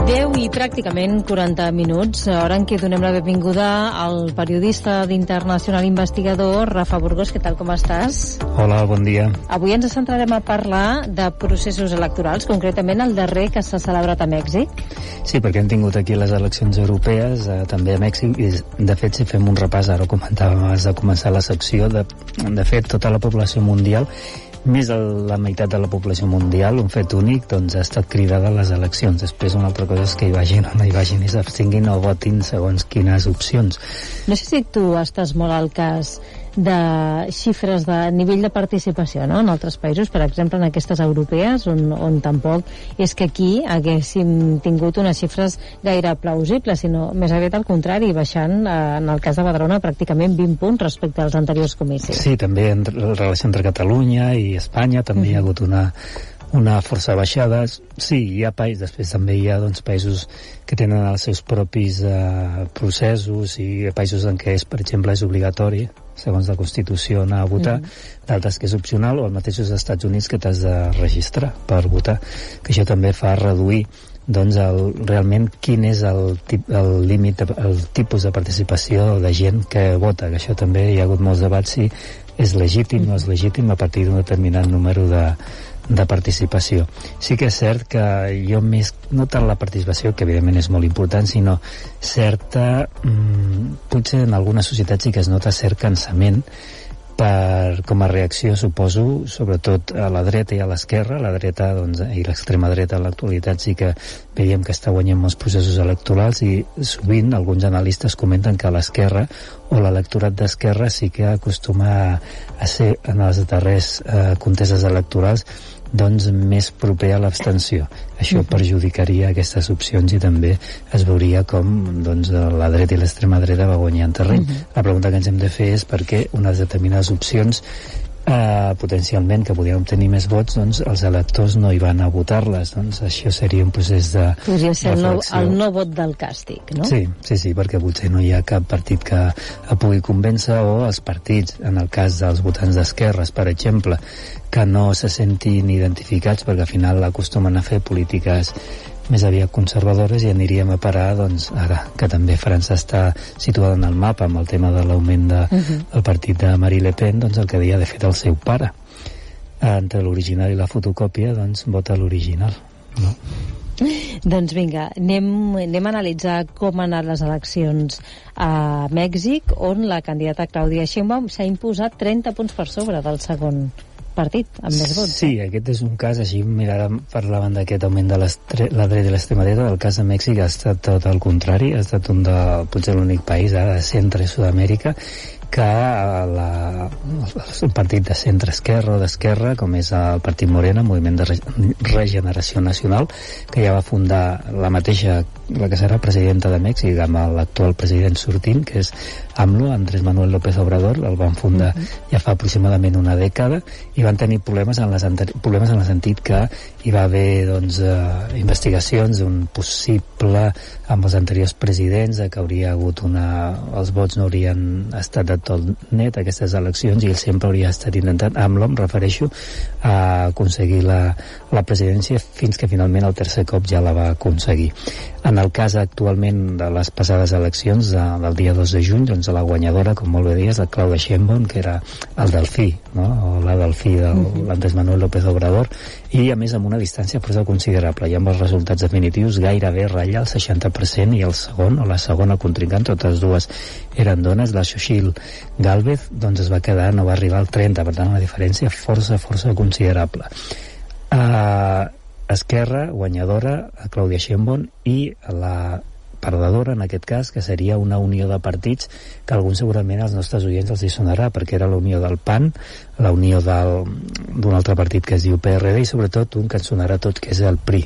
10 i pràcticament 40 minuts, hora en què donem la benvinguda al periodista d'Internacional Investigador, Rafa Burgos. Què tal, com estàs? Hola, bon dia. Avui ens centrarem a parlar de processos electorals, concretament el darrer que s'ha celebrat a Mèxic. Sí, perquè hem tingut aquí les eleccions europees, també a Mèxic, i de fet, si fem un repàs, ara ho comentàvem abans de començar la secció, de fet, tota la població mundial, més de la meitat de la població mundial, un fet únic, doncs ha estat cridada a les eleccions. Després una altra cosa és que hi vagin o no hi vagin, i s'abstinguin o votin segons quines opcions. No sé si tu estàs molt al cas de xifres de nivell de participació, no?, en altres països, per exemple en aquestes europees, on tampoc és que aquí haguéssim tingut unes xifres gaire plausibles, sinó més aviat al contrari, baixant, en el cas de Badalona, pràcticament 20 punts respecte als anteriors comicis. Sí, també en relació entre Catalunya i Espanya també hi ha hagut una força baixada. Sí, hi ha després també hi ha països que tenen els seus propis processos, i països en què per exemple és obligatori, segons la Constitució, anar a votar, d'altres que és opcional, o els mateixos Estats Units que t'has de registrar per votar, que això també fa reduir realment quin és el límit, el tipus de participació de gent que vota, que això també hi ha hagut molts debats si és legítim o no és legítim a partir d'un determinat número de participació. Sí que és cert que jo més, no tant la participació, que evidentment és molt important, sinó certa, potser en algunes societats sí que es nota cert cansament com a reacció, suposo, sobretot a la dreta i a l'esquerra. La dreta i l'extrema dreta en l'actualitat sí que veiem que està guanyant molts processos electorals, i sovint alguns analistes comenten que l'esquerra o l'electorat d'esquerra sí que acostuma a ser en els darrers conteses electorals més proper a l'abstenció. Això perjudicaria aquestes opcions i també es veuria com la dreta i l'extrema dreta va guanyant terreny. La pregunta que ens hem de fer és per què unes determinades opcions potencialment que podien obtenir més vots, els electors no hi van a votar-les. Això seria un procés de podria ser el no vot del càstig, no? Sí, perquè potser no hi ha cap partit que pugui convèncer, o els partits, en el cas dels votants d'esquerres, per exemple, que no se sentin identificats, perquè al final acostumen a fer polítiques més aviat conservadores, i aniríem a parar ara que també França està situada en el mapa amb el tema de l'augment del partit de Marine Le Pen, el que havia de fet el seu pare. Entre l'original i la fotocòpia, vota l'original, no? Doncs vinga, anem a analitzar com han anat les eleccions a Mèxic, on la candidata Claudia Sheinbaum s'ha imposat 30 punts per sobre del segon partit, amb més vots. Sí, aquest és un cas, així miràvem, parlaven d'aquest augment de la dreta i l'extrema dreta. El cas de Mèxic ha estat tot el contrari, ha estat potser l'únic país de centre i Sud-amèrica que un partit de centre-esquerra o d'esquerra, com és el Partit Morena, Moviment de Regeneració Nacional, que ja va fundar la que serà presidenta de Mèxic, amb l'actual president sortint, que és AMLO, Andrés Manuel López Obrador. El van fundar ja fa aproximadament una dècada, i van tenir problemes en el sentit que hi va haver investigacions d'un possible, amb els anteriors presidents, que hauria hagut els vots no haurien estat de tot net aquestes eleccions, i ell sempre hauria estat intentant, AMLO em refereixo, a aconseguir la presidència, fins que finalment el tercer cop ja la va aconseguir. En el cas actualment de les passades eleccions del dia 2 de juny, la guanyadora, com molt bé dies, la Claudia Sheinbaum, que era el delfí, no? O la delfí de l'Andrés Manuel López Obrador, i a més amb una distància força considerable, i amb els resultats definitius gairebé ratlla el 60%, i el segon o la segona contrincant, totes dues eren dones, la Xochitl Gálvez, es va quedar, no va arribar al 30%, per tant una diferència força considerable. Esquerra, guanyadora, a Claudia Sheinbaum, i la perdedora, en aquest cas, que seria una unió de partits que alguns segurament als nostres oients els hi sonarà, perquè era la unió del PAN, la unió d'un altre partit que es diu PRD, i sobretot un que ens sonarà a tots, que és el PRI,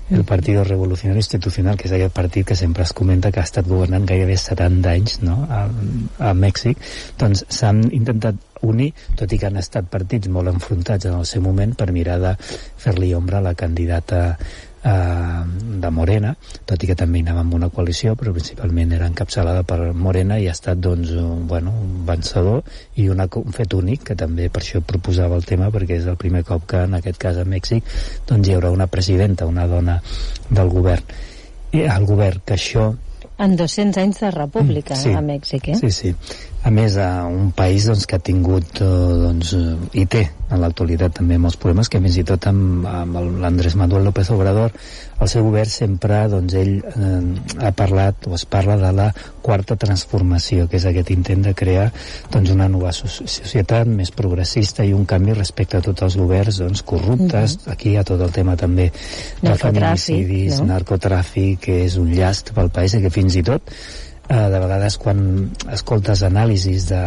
el Partido Revolucionario Institucional, que és aquest partit que sempre es comenta que ha estat governant gairebé 70 anys, no?, a Mèxic. S'han intentat unir, tot i que han estat partits molt enfrontats en el seu moment, per mirar de fer-li ombra a la candidata de Morena, tot i que també hi anava amb una coalició, però principalment era encapçalada per Morena, i ha estat un vencedor i un fet únic, que també per això proposava el tema, perquè és el primer cop que en aquest cas a Mèxic hi haurà una presidenta, una dona del govern. el govern, que això... En 200 anys de república, sí, a Mèxic, Sí, sí. A més, un país doncs, que ha tingut i té en l'actualitat també molts problemes, que fins i tot amb l'Andrés Manuel López Obrador, el seu govern sempre, doncs, ell ha parlat o es parla de la quarta transformació, que és aquest intent de crear doncs, una nova societat més progressista i un canvi respecte a tots els governs doncs, corruptes. Aquí hi ha tot el tema també de feminicidis, narcotràfic, que és un llast pel país i que fins i tot de vegades quan escoltes anàlisis de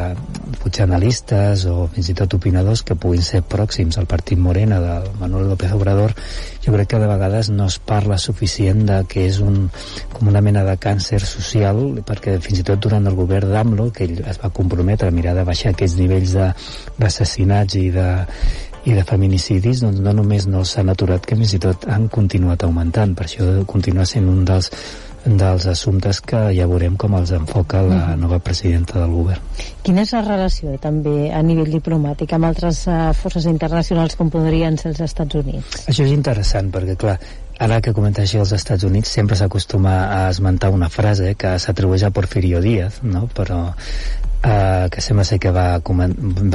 potser analistes o fins i tot opinadors que puguin ser pròxims al partit Morena de Manuel López Obrador, jo crec que de vegades no es parla suficient de que és com una mena de càncer social, perquè fins i tot durant el govern d'AMLO, que ell es va comprometre a mirar de baixar aquests nivells d'assassinats i de feminicidis, doncs no només no s'han aturat, que fins i tot han continuat augmentant. Per això continua sent un dels assumptes que ja veurem com els enfoca la nova presidenta del govern. Quina és la relació també a nivell diplomàtic amb altres forces internacionals com podrien ser els Estats Units? Això és interessant perquè, clar, ara que comenta això als Estats Units sempre s'acostuma a esmentar una frase que s'atribueix a Porfirio Díaz, no? Però que sembla ser que va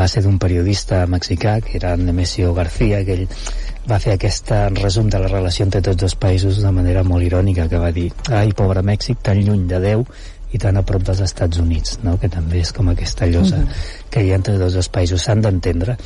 ser d'un periodista mexicà que era Nemesio García, que ell va fer aquest resum de la relació entre tots dos països de manera molt irònica, que va dir: ai, pobre Mèxic, tan lluny de Déu i tan a prop dels Estats Units, no? Que també és com aquesta llosa que hi ha entre tots dos països. S'han d'entendre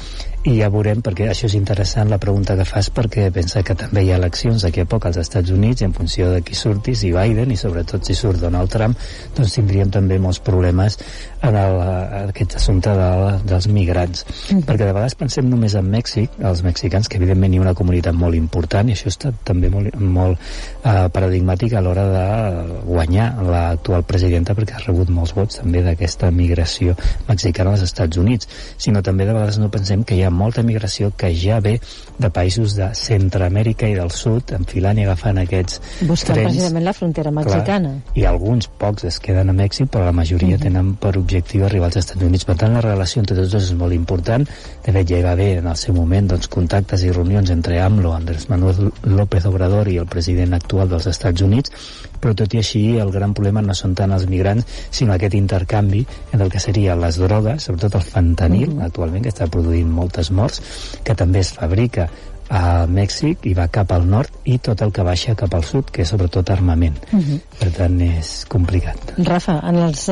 i ja veurem, perquè això és interessant la pregunta que fas, perquè pensa que també hi ha eleccions d'aquí a poc als Estats Units i en funció de qui surti, si Biden i sobretot si surt Donald Trump, doncs tindríem també molts problemes en aquest assumpte dels migrants, perquè de vegades pensem només en Mèxic, els mexicans, que evidentment hi ha una comunitat molt important i això està també molt paradigmàtic a l'hora de guanyar l'actual presidenta, perquè ha rebut molts vots també d'aquesta migració mexicana als Estats Units, sinó també de vegades no pensem que hi ha molta migració que ja ve de països de Centreamèrica i del sud, enfilant i agafant aquests buscant trens, precisament la frontera mexicana. Clar, i alguns pocs es queden a Mèxic, però la majoria tenen per objectiu arribar als Estats Units. Per tant, la relació entre tots dos és molt important. De fet, ja hi va haver en el seu moment doncs, contactes i reunions entre AMLO, Andrés Manuel López Obrador i el president actual dels Estats Units, però tot i així el gran problema no són tant els migrants, sinó aquest intercanvi entre el que seria les drogues, sobretot el fentanil, actualment, que està produint moltes morts, que també es fabrica a Mèxic i va cap al nord, i tot el que baixa cap al sud, que és sobretot armament. Per tant, és complicat. Rafa, en els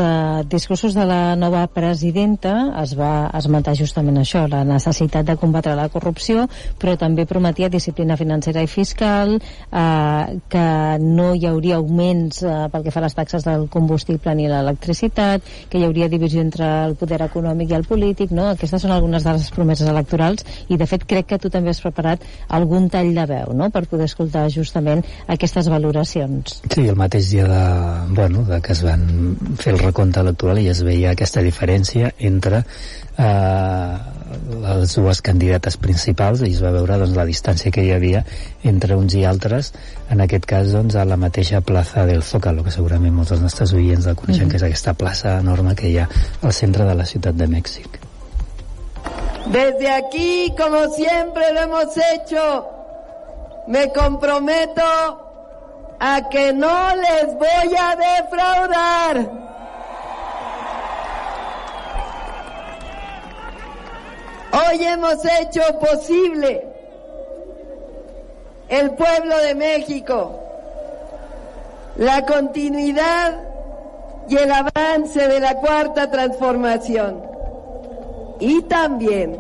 discursos de la nova presidenta es va esmentar justament això, la necessitat de combatre la corrupció, però també prometia disciplina financera i fiscal, que no hi hauria augments pel que fa a les taxes del combustible ni l'electricitat, que hi hauria divisió entre el poder econòmic i el polític, no? Aquestes són algunes de les promeses electorals i, de fet, crec que tu també has preparat algun tall de veu, no?, per poder escoltar justament aquestes valoracions. Sí, el mateix dia de que es van fer el recompte electoral i es veia aquesta diferència entre les dues candidates principals i es va veure doncs, la distància que hi havia entre uns i altres, en aquest cas doncs, a la mateixa plaça del Zócalo, que segurament molts dels nostres oients la coneixen, que és aquesta plaça enorme que hi ha al centre de la ciutat de Mèxic. Desde aquí, como siempre lo hemos hecho, me comprometo a que no les voy a defraudar. Hoy hemos hecho posible el pueblo de México, la continuidad y el avance de la cuarta transformación. Y también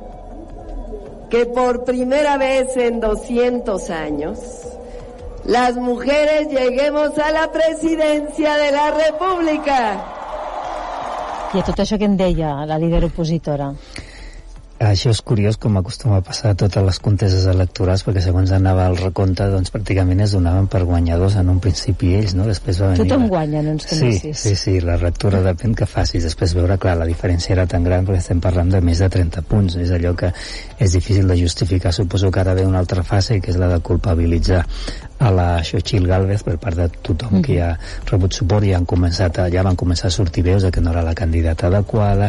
que por primera vez en 200 años las mujeres lleguemos a la presidencia de la República. I a tot això que en deia la líder opositora? Això és curiós, com acostuma a passar a totes les conteses electorals, perquè segons anava el recompte, doncs pràcticament es donaven per guanyadors en un principi ells, no? Després va venir... Tothom guanya, no ens coneixis. Sí, la lectura depèn que facis. Després veure, clar, la diferència era tan gran perquè estem parlant de més de 30 punts. És allò que és difícil de justificar. Suposo que ara ve una altra fase, que és la de culpabilitzar a la Xochitl Gálvez per part de tothom que ha rebut suport i ja van començar a sortir veus de que no era la candidata adequada.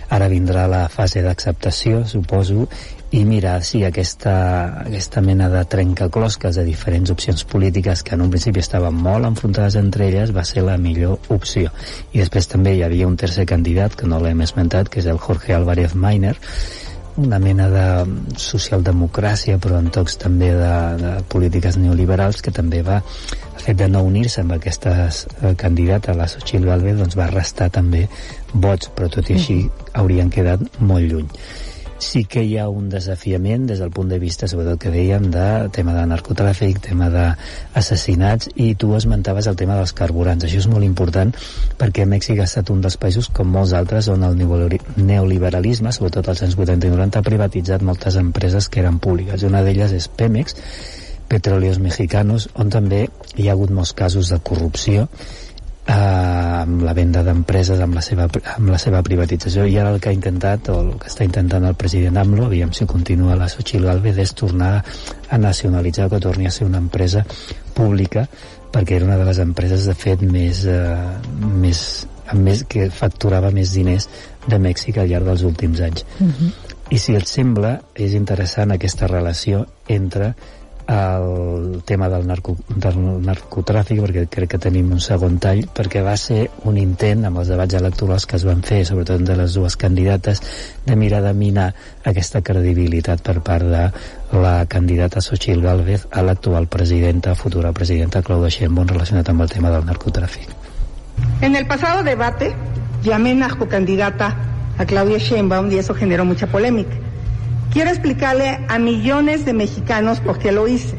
Ara vindrà la fase d'acceptació, suposo, i mirar si aquesta mena de trencaclosques de diferents opcions polítiques que en un principi estaven molt enfrontades entre elles va ser la millor opció. I després també hi havia un tercer candidat que no l'hem esmentat, que és el Jorge Álvarez Maínez, una mena de socialdemocràcia però en tocs també de polítiques neoliberals, que també va, el fet de no unir-se amb aquesta candidata, la Xochitl Gálvez, doncs va restar també vots, però tot i així haurien quedat molt lluny. Sí que hi ha un desafiament des del punt de vista, sobretot que dèiem, de tema de narcotràfic, tema d'assassinats, i tu esmentaves el tema dels carburants. Això és molt important perquè Mèxic ha estat un dels països, com molts altres, on el neoliberalisme, sobretot als anys 80 i 90, ha privatitzat moltes empreses que eren públiques. Una d'elles és Pemex, Petróleos Mexicanos, on també hi ha hagut molts casos de corrupció, amb la venda d'empreses, amb la seva privatització. I ara el que ha intentat, o el que està intentant el president AMLO, aviam si continua la Xochitl Gálvez, és tornar a nacionalitzar, que torni a ser una empresa pública, perquè era una de les empreses de fet que facturava més diners de Mèxic al llarg dels últims anys. I si et sembla, és interessant aquesta relació entre el tema del narcotràfic, perquè crec que tenim un segon tall, perquè va ser un intent amb els debats electorals que es van fer, sobretot de les dues candidates, de mirar de minar aquesta credibilitat per part de la candidata Xochitl Gálvez a l'actual presidenta, futura presidenta Claudia Sheinbaum, relacionat amb el tema del narcotràfic. En el pasado debate llamé narcocandidata a Claudia Sheinbaum y eso generó mucha polémica. Quiero explicarle a millones de mexicanos por qué lo hice.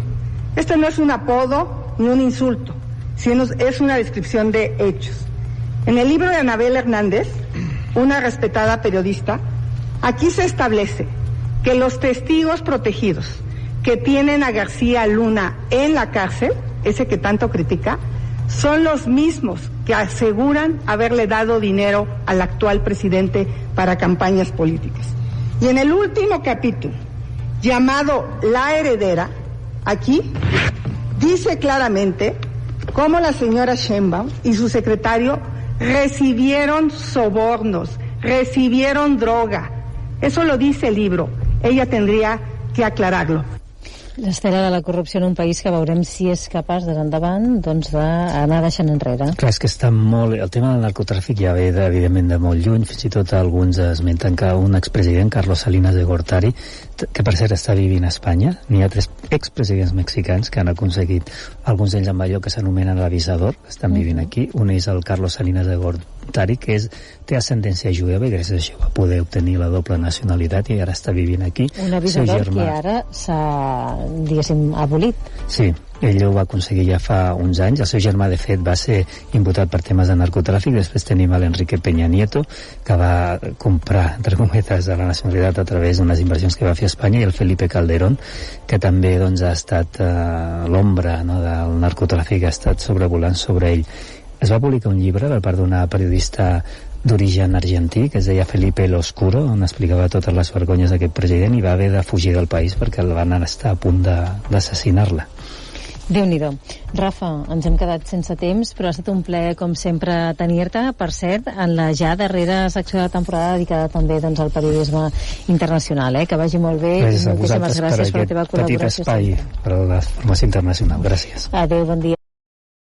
Esto no es un apodo ni un insulto, sino es una descripción de hechos. En el libro de Anabel Hernández, una respetada periodista, aquí se establece que los testigos protegidos que tienen a García Luna en la cárcel, ese que tanto critica, son los mismos que aseguran haberle dado dinero al actual presidente para campañas políticas. Y en el último capítulo, llamado La Heredera, aquí dice claramente cómo la señora Sheinbaum y su secretario recibieron sobornos, recibieron droga. Eso lo dice el libro. Ella tendría que aclararlo. L'estela de la corrupció en un país que veurem si és capaç des endavant doncs d'anar deixant enrere. Clar, és que està molt... El tema del narcotràfic ja ve evidentment de molt lluny, fins i tot alguns esmenten que un expresident, Carlos Salinas de Gortari, que per cert està vivint a Espanya, n'hi ha 3 expresidents mexicans que han aconseguit, alguns d'ells amb allò que s'anomenen l'avisador, que estan vivint aquí. Un és el Carlos Salinas de Gortari, que té ascendència jueva i gràcies a això va poder obtenir la doble nacionalitat i ara està vivint aquí. Un avisador que ara s'ha, diguéssim, abolit. Sí, ell ho va aconseguir ja fa uns anys. El seu germà, de fet, va ser imputat per temes de narcotràfic. Després tenim l'Enrique Peña Nieto, que va comprar, entre cometes, la nacionalitat a través d'unes inversions que va fer a Espanya, i el Felipe Calderón, que també doncs, ha estat l'ombra, no, del narcotràfic, ha estat sobrevolant sobre ell. Es va publicar un llibre per part d'una periodista d'origen argentí que es deia Felipe el Oscuro, on explicava totes les vergonyes d'aquest president, i va haver de fugir del país perquè el van estar a punt d'assassinar-la. Déu-n'hi-do. Rafa, ens hem quedat sense temps, però ha estat un plaer, com sempre, tenir-te. Per cert, en la ja darrera secció de la temporada dedicada també doncs, al periodisme internacional. Que vagi molt bé. Gràcies a vosaltres per aquest petit espai per a la formació internacional. Gràcies. Adéu, bon dia.